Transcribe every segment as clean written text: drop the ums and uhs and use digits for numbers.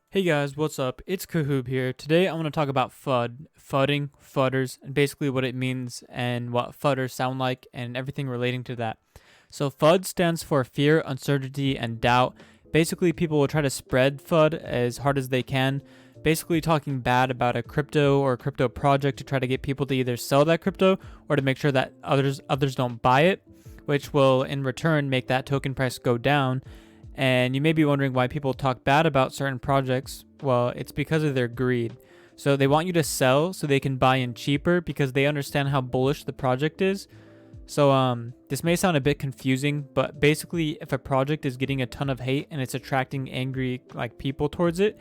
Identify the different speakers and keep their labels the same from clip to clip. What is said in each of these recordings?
Speaker 1: Hey guys, what's up? It's Kahoob here. Today I want to talk about FUD, fudding, fudders, and basically what it means and what fudders sound like and everything relating to that. So FUD stands for fear, uncertainty, and doubt. Basically, people will try to spread FUD as hard as they can, basically talking bad about a crypto or a crypto project to try to get people to either sell that crypto or to make sure that others don't buy it, which will in return make that token price go down. And you may be wondering why people talk bad about certain projects. Well, it's because of their greed. So they want you to sell so they can buy in cheaper because they understand how bullish the project is. So this may sound a bit confusing, but basically if a project is getting a ton of hate and it's attracting angry people towards it,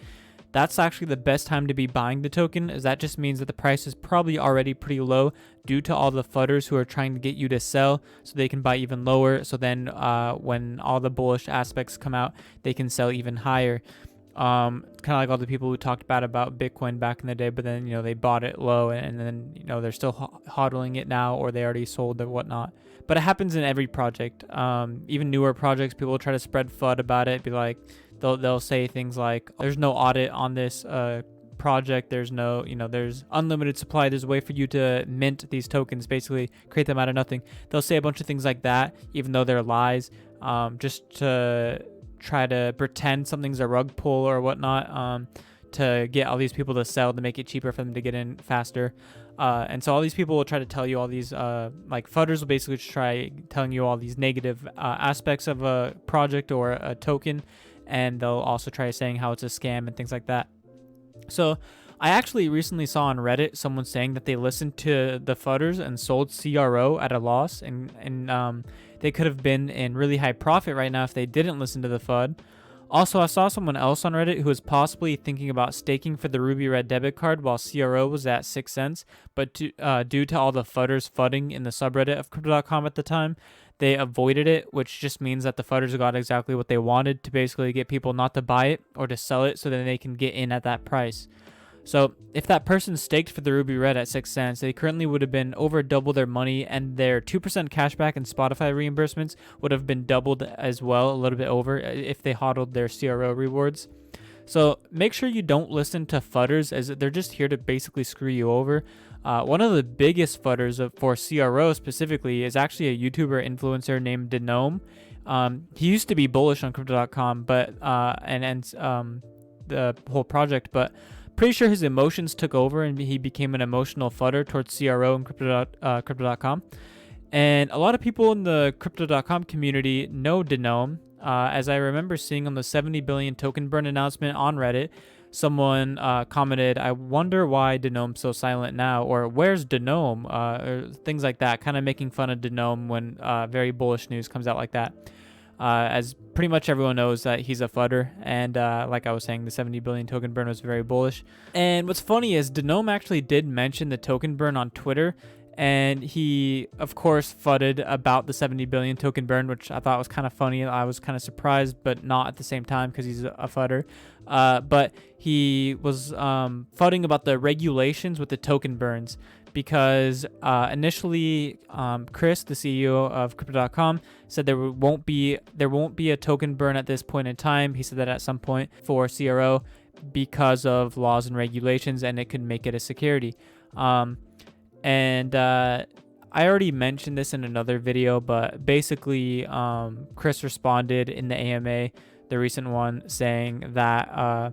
Speaker 1: that's actually the best time to be buying the token, as that just means that the price is probably already pretty low due to all the fudders who are trying to get you to sell so they can buy even lower. So then when all the bullish aspects come out, they can sell even higher. Kind of like all the people who talked bad about Bitcoin back in the day, but then they bought it low and then they're still hodling it now, or they already sold or whatnot. But it happens in every project. Even newer projects, people will try to spread FUD about it, be like, they'll say things like, there's no audit on this project, there's no there's unlimited supply, there's a way for you to mint these tokens, basically create them out of nothing. They'll say a bunch of things like that, even though they're lies, just to try to pretend something's a rug pull or whatnot, to get all these people to sell, to make it cheaper for them to get in faster. And so all these people will try to tell you all these fudders will basically just try telling you all these negative aspects of a project or a token, and they'll also try saying how it's a scam and things like that. So I actually recently saw on Reddit someone saying that they listened to the fudders and sold CRO at a loss, and they could have been in really high profit right now if they didn't listen to the FUD. Also, I saw someone else on Reddit who was possibly thinking about staking for the Ruby Red debit card while CRO was at 6 cents, but due to all the fudders fudding in the subreddit of Cryptocom at the time, they avoided it, which just means that the fudders got exactly what they wanted, to basically get people not to buy it or to sell it so that they can get in at that price. So if that person staked for the Ruby Red at 6 cents, they currently would have been over double their money, and their 2% cashback and Spotify reimbursements would have been doubled as well, a little bit over, if they hodled their CRO rewards. So make sure you don't listen to fudders, as they're just here to basically screw you over. One of the biggest fudders for CRO specifically is actually a YouTuber influencer named Denome. He used to be bullish on Crypto.com, but the whole project, but pretty sure his emotions took over and he became an emotional fudder towards CRO and Crypto.com. And a lot of people in the Crypto.com community know Denome, as I remember seeing on the 70 billion token burn announcement on Reddit. Someone commented, "I wonder why Denome's so silent now," or "Where's Denome?" Or things like that, kind of making fun of Denome when very bullish news comes out like that. As pretty much everyone knows that he's a fudder, and like I was saying, the 70 billion token burn was very bullish. And what's funny is Denome actually did mention the token burn on Twitter, and he of course fudded about the 70 billion token burn, which I thought was kind of funny. I was kind of surprised, but not at the same time, because he's a fudder. But he was fudding about the regulations with the token burns, because initially Chris, the CEO of Crypto.com, said there won't be a token burn at this point in time. He said that at some point for CRO, because of laws and regulations, and it could make it a security. I already mentioned this in another video, but basically Chris responded in the AMA, the recent one, saying that a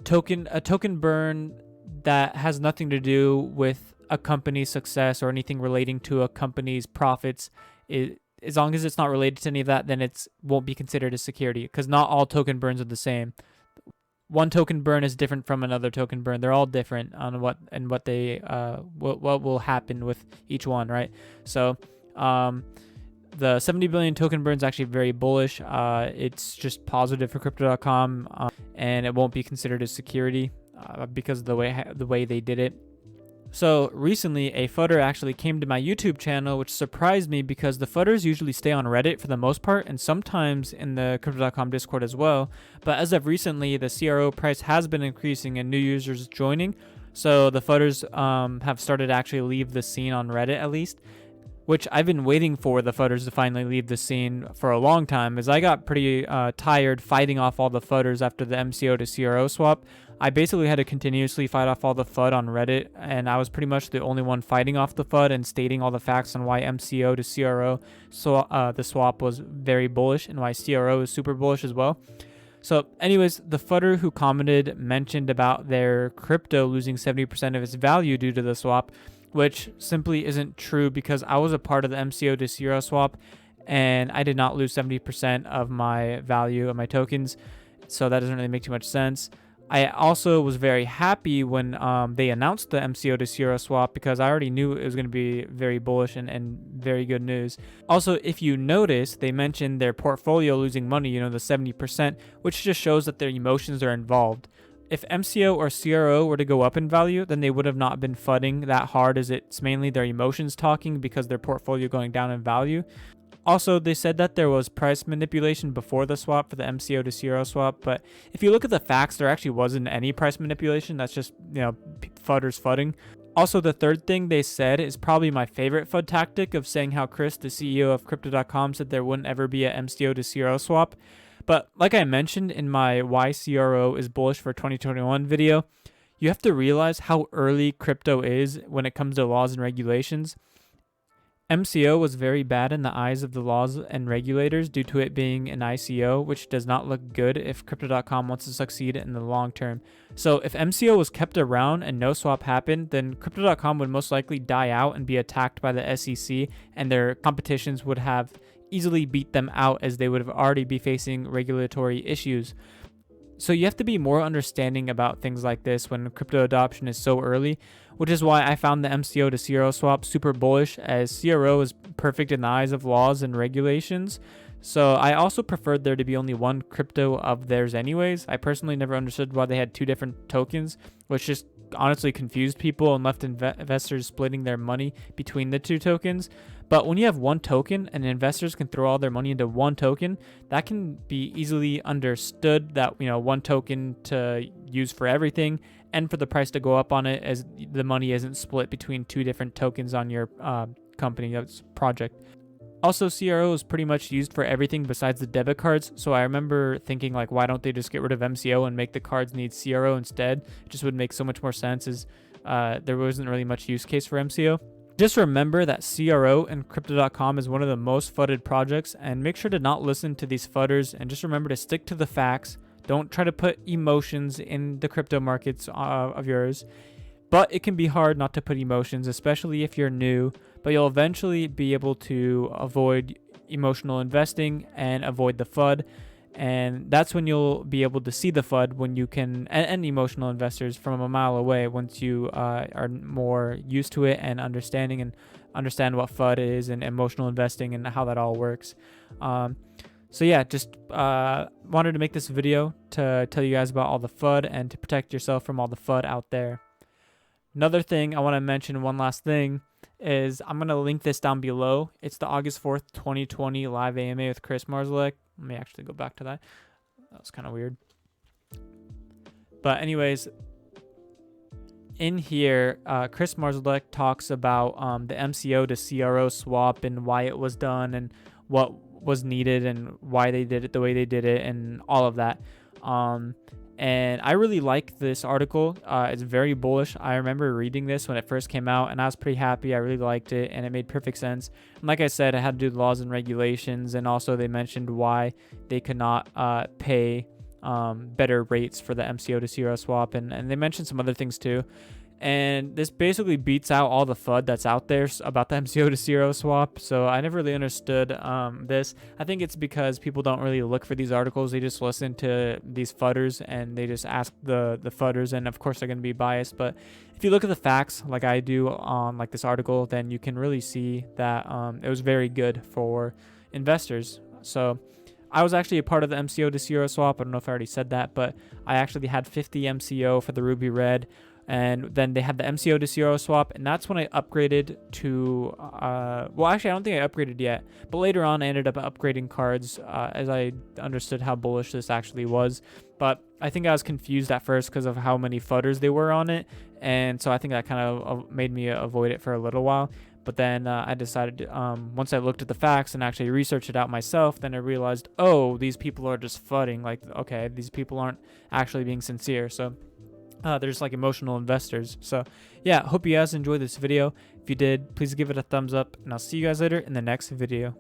Speaker 1: token burn that has nothing to do with a company's success or anything relating to a company's profits, as long as it's not related to any of that, then it won't be considered a security, because not all token burns are the same. One token burn is different from another token burn. They're all different on what will happen with each one, right? So the 70 billion token burn is actually very bullish. It's just positive for Crypto.com, and it won't be considered a security because of the way they did it. So recently, a fudder actually came to my YouTube channel, which surprised me, because the fudders usually stay on Reddit for the most part, and sometimes in the Crypto.com Discord as well. But as of recently, the CRO price has been increasing and new users joining. So the fudders have started to actually leave the scene on Reddit, at least. which I've been waiting for the Fudders to finally leave the scene for a long time, as I got pretty tired fighting off all the Fudders after the MCO to CRO swap. I basically had to continuously fight off all the FUD on Reddit, and I was pretty much the only one fighting off the FUD and stating all the facts on why MCO to CRO, so the swap was very bullish, and why CRO is super bullish as well. So anyways, the Fudder who commented mentioned about their crypto losing 70% of its value due to the swap, which simply isn't true, because I was a part of the MCO to CRO swap, and I did not lose 70% of my value of my tokens, so that doesn't really make too much sense. I also was very happy when they announced the MCO to CRO swap, because I already knew it was going to be very bullish and very good news. Also, if you notice, they mentioned their portfolio losing money, the 70%, which just shows that their emotions are involved. If MCO or CRO were to go up in value, then they would have not been fudding that hard, as it's mainly their emotions talking because their portfolio going down in value. Also, they said that there was price manipulation before the swap for the MCO to CRO swap, but if you look at the facts, there actually wasn't any price manipulation. That's just, Fudders fudding. Also, the third thing they said is probably my favorite FUD tactic, of saying how Chris, the CEO of Crypto.com, said there wouldn't ever be a MCO to CRO swap. But like I mentioned in my Why CRO is Bullish for 2021 video, you have to realize how early crypto is when it comes to laws and regulations. MCO was very bad in the eyes of the laws and regulators due to it being an ICO, which does not look good if Crypto.com wants to succeed in the long term. So if MCO was kept around and no swap happened, then Crypto.com would most likely die out and be attacked by the SEC, and their competitions would have easily beat them out, as they would have already be facing regulatory issues. So you have to be more understanding about things like this when crypto adoption is so early, which is why I found the MCO to CRO swap super bullish, as CRO is perfect in the eyes of laws and regulations. So I also preferred there to be only one crypto of theirs anyways. I personally never understood why they had two different tokens, which just honestly confused people and left investors splitting their money between the two tokens. But when you have one token and investors can throw all their money into one token, that can be easily understood, that one token to use for everything, and for the price to go up on it, as the money isn't split between two different tokens on your company project. Also, CRO is pretty much used for everything besides the debit cards, so I remember thinking, like, why don't they just get rid of MCO and make the cards need CRO instead? It just would make so much more sense, as there wasn't really much use case for MCO. Just remember that CRO and Crypto.com is one of the most fudded projects, and make sure to not listen to these fudders, and just remember to stick to the facts. Don't try to put emotions in the crypto markets of yours. But it can be hard not to put emotions, especially if you're new, but you'll eventually be able to avoid emotional investing and avoid the FUD. And that's when you'll be able to see the FUD, when you can, and emotional investors from a mile away, once you are more used to it and understand what FUD is and emotional investing and how that all works. So yeah, just wanted to make this video to tell you guys about all the FUD and to protect yourself from all the FUD out there. Another thing I want to mention, one last thing, is I'm going to link this down below. It's the August 4th, 2020 live AMA with Chris Marzalek. Let me actually go back to that. That was kind of weird. But anyways, in here, Chris Marzalek talks about the MCO to CRO swap and why it was done and what was needed and why they did it the way they did it and all of that. And I really like this article. It's very bullish. I remember reading this when it first came out, and I was pretty happy. I really liked it, and it made perfect sense. And like I said, it had to do with laws and regulations, and also they mentioned why they could not pay better rates for the MCO to CRO swap, and they mentioned some other things too. And this basically beats out all the FUD that's out there about the MCO to CRO swap. So I never really understood this. I think it's because people don't really look for these articles. They just listen to these fudders and they just ask the fudders. And of course they're going to be biased. But if you look at the facts like I do on like this article, then you can really see that it was very good for investors. So I was actually a part of the MCO to CRO swap. I don't know if I already said that, but I actually had 50 MCO for the Ruby Red. And then they had the MCO to CRO swap, and that's when I upgraded to, well, actually, I don't think I upgraded yet, but later on, I ended up upgrading cards as I understood how bullish this actually was. But I think I was confused at first because of how many fudders they were on it, and so I think that kind of made me avoid it for a little while. But then I decided, once I looked at the facts and actually researched it out myself, then I realized, oh, these people are just fudding. Like, okay, these people aren't actually being sincere. So they're just like emotional investors. So yeah, hope you guys enjoyed this video. If you did, please give it a thumbs up, and I'll see you guys later in the next video.